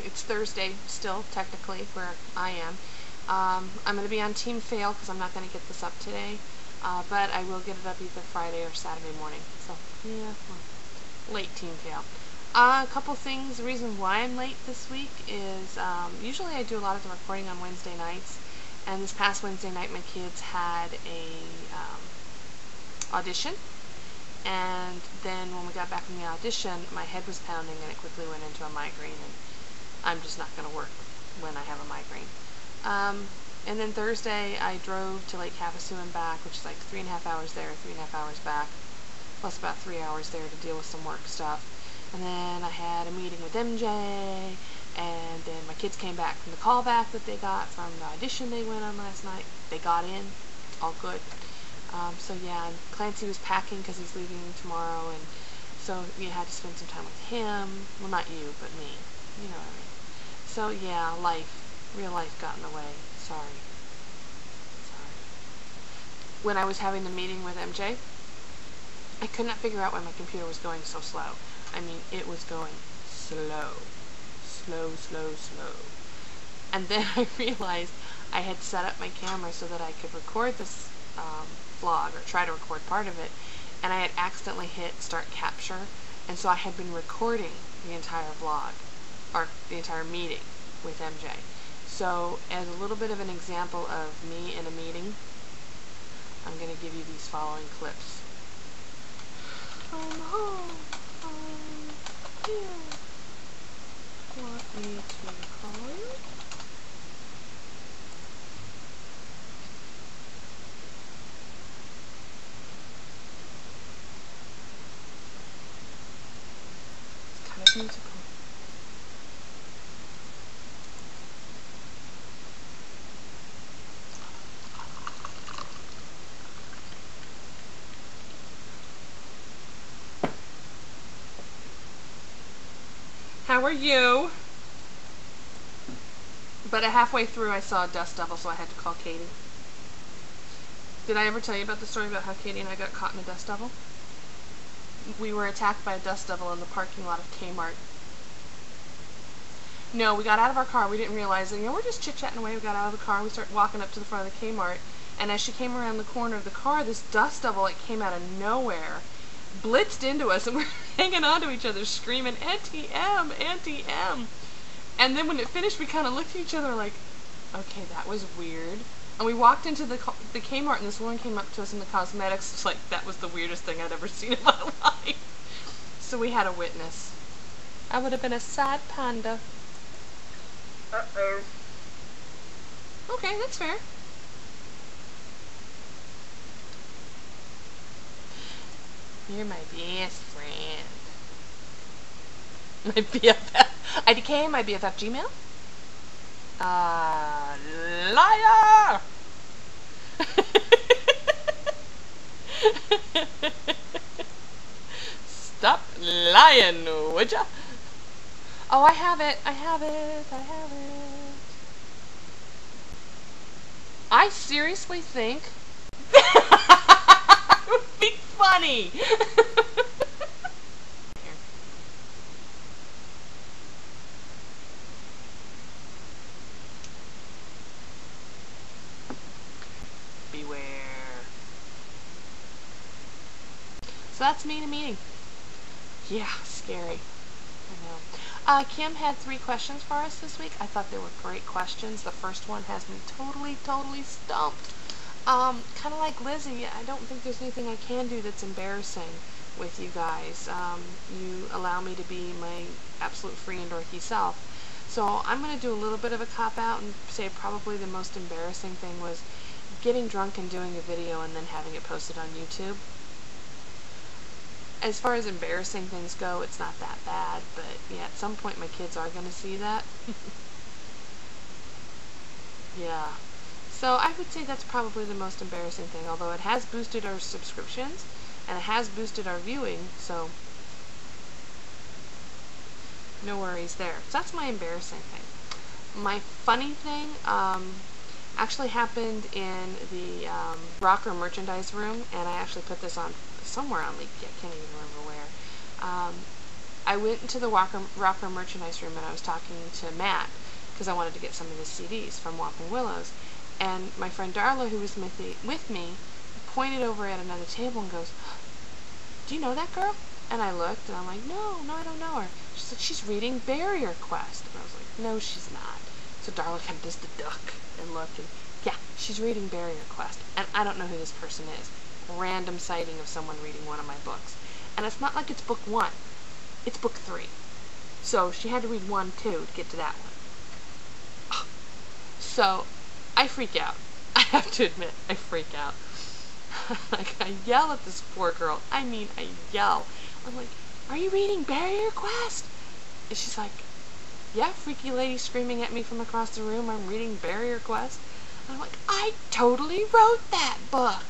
it's Thursday still, technically, where I am. I'm going to be on Team Fail because I'm not going to get this up today, but I will get it up either Friday or Saturday morning. So, yeah, well, late Team Fail. A couple things. The reason why I'm late this week is usually I do a lot of the recording on Wednesday nights, and this past Wednesday night my kids had a audition, and then when we got back from the audition my head was pounding and it quickly went into a migraine, and I'm just not going to work when I have a migraine. And then Thursday I drove to Lake Havasu and back, which is like 3.5 hours there, 3.5 hours back, plus about 3 hours there to deal with some work stuff. And then I had a meeting with MJ, and then my kids came back from the callback that they got from the audition they went on last night. They got in, all good. So yeah, and Clancy was packing because he's leaving tomorrow, and so you had to spend some time with him. Well, not you, but me. You know what I mean. So yeah, real life got in the way. Sorry. When I was having the meeting with MJ, I could not figure out why my computer was going so slow. I mean, it was going slow. And then I realized I had set up my camera so that I could record this vlog, or try to record part of it, and I had accidentally hit start capture, and so I had been recording the entire vlog, or the entire meeting with MJ. So as a little bit of an example of me in a meeting, I'm going to give you these following clips. You want me to call you? It's kind of musical. How are you? But halfway through I saw a dust devil, so I had to call Katie. Did I ever tell you about the story about how Katie and I got caught in a dust devil? We were attacked by a dust devil in the parking lot of Kmart. No, we got out of our car. We didn't realize it. You know, we're just chit-chatting away. We got out of the car. We started walking up to the front of the Kmart. And as she came around the corner of the car, this dust devil, like, came out of nowhere, blitzed into us, and we're hanging on to each other screaming, Auntie M, Auntie M. And then when it finished, we kind of looked at each other like, okay, that was weird. And we walked into the Kmart, and this woman came up to us in the cosmetics. It's like, that was the weirdest thing I'd ever seen in my life. So we had a witness. I would have been a sad panda. Uh-oh. Okay, that's fair. You're my best friend. My BFF. IDK, my BFF Gmail. Liar! Stop lying, would ya? Oh, I have it. I seriously think it would be funny. Beware. So that's me in a meeting. Yeah, scary. I know. Kim had 3 questions for us this week. I thought they were great questions. The first one has me totally stumped. Kind of like Lizzie, I don't think there's anything I can do that's embarrassing with you guys. You allow me to be my absolute free and dorky self. So I'm going to do a little bit of a cop-out and say probably the most embarrassing thing was getting drunk and doing a video and then having it posted on YouTube. As far as embarrassing things go, it's not that bad, but yeah, at some point my kids are going to see that. Yeah. So I would say that's probably the most embarrassing thing, although it has boosted our subscriptions and it has boosted our viewing, so no worries there. So that's my embarrassing thing. My funny thing actually happened in the rocker merchandise room, and I actually put this on somewhere on Leaky. I can't even remember where. I went into the Rocker merchandise room and I was talking to Matt because I wanted to get some of his CDs from Whopping Willows. And my friend Darla, who was with me, pointed over at another table and goes, "Do you know that girl?" And I looked and I'm like, no, I don't know her. She said, "She's reading Barrier Quest." And I was like, no, she's not. So Darla kind of does the duck and looked, and yeah, she's reading Barrier Quest. And I don't know who this person is. Random sighting of someone reading one of my books. And it's not like it's book 1. It's book 3. So she had to read 1, 2 to get to that one. So I freak out. I have to admit, I freak out. Like, I yell at this poor girl. I mean, I yell. I'm like, "Are you reading Barrier Quest?" And she's like, "Yeah, freaky lady screaming at me from across the room, I'm reading Barrier Quest." And I'm like, "I totally wrote that book."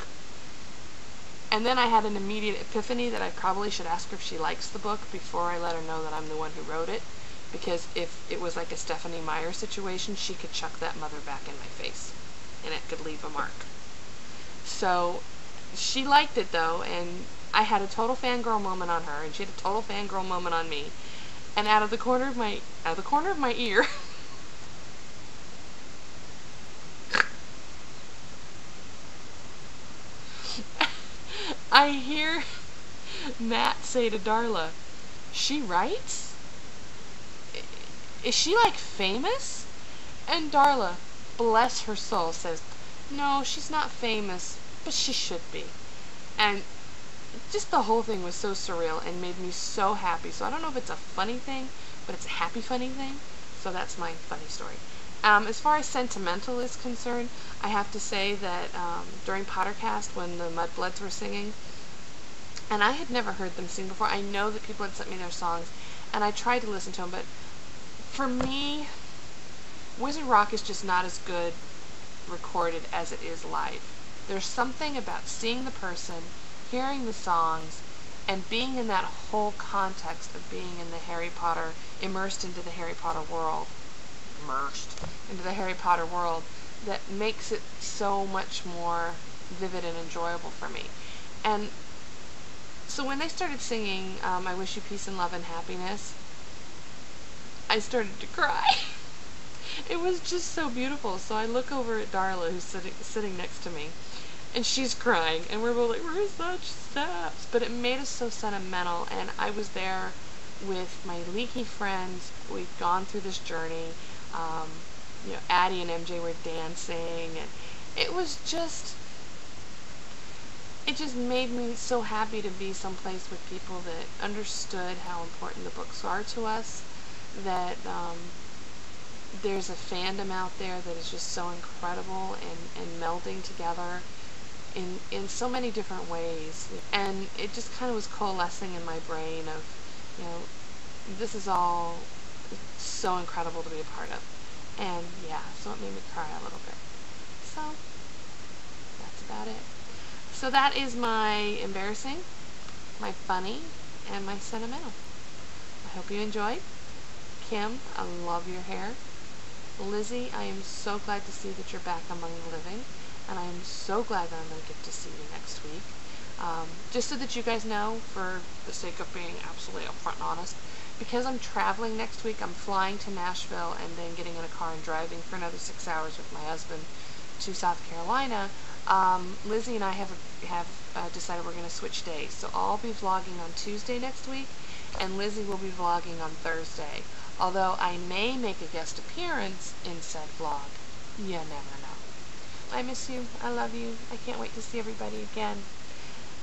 And then I had an immediate epiphany that I probably should ask her if she likes the book before I let her know that I'm the one who wrote it. Because if it was like a Stephanie Meyer situation, she could chuck that mother back in my face. And it could leave a mark. So she liked it though, and I had a total fangirl moment on her, and she had a total fangirl moment on me. And out of the corner of my ear, I hear Matt say to Darla, "She writes? Is she like famous?" And Darla, bless her soul, says, "No, she's not famous, but she should be." And just the whole thing was so surreal and made me so happy. So I don't know if it's a funny thing, but it's a happy funny thing. So that's my funny story. As far as sentimental is concerned, I have to say that during Pottercast, when the Mudbloods were singing, and I had never heard them sing before, I know that people had sent me their songs, and I tried to listen to them, but for me, Wizard Rock is just not as good recorded as it is live. There's something about seeing the person, hearing the songs, and being in that whole context of being in the Harry Potter, immersed into the Harry Potter world, that makes it so much more vivid and enjoyable for me. And so when they started singing I Wish You Peace and Love and Happiness, I started to cry. It was just so beautiful. So I look over at Darla, who's sitting next to me, and she's crying, and we're both like, we're such saps. But it made us so sentimental, and I was there with my leaky friends. We've gone through this journey. Addie and MJ were dancing, and it just made me so happy to be someplace with people that understood how important the books are to us, that there's a fandom out there that is just so incredible and melding together in so many different ways. And it just kind of was coalescing in my brain of, this is all so incredible to be a part of. And yeah, so it made me cry a little bit. So that's about it. So that is my embarrassing, my funny, and my sentimental. I hope you enjoyed. Kim, I love your hair. Lizzie, I am so glad to see that you're back among the living, and I am so glad that I'm going to get to see you next week. Just so that you guys know, for the sake of being absolutely upfront and honest, because I'm traveling next week, I'm flying to Nashville and then getting in a car and driving for another 6 hours with my husband to South Carolina. Lizzie and I have decided we're going to switch days, so I'll be vlogging on Tuesday next week, and Lizzie will be vlogging on Thursday. Although I may make a guest appearance in said vlog. You never know. I miss you. I love you. I can't wait to see everybody again.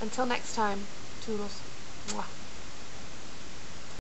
Until next time, toodles. Mwah.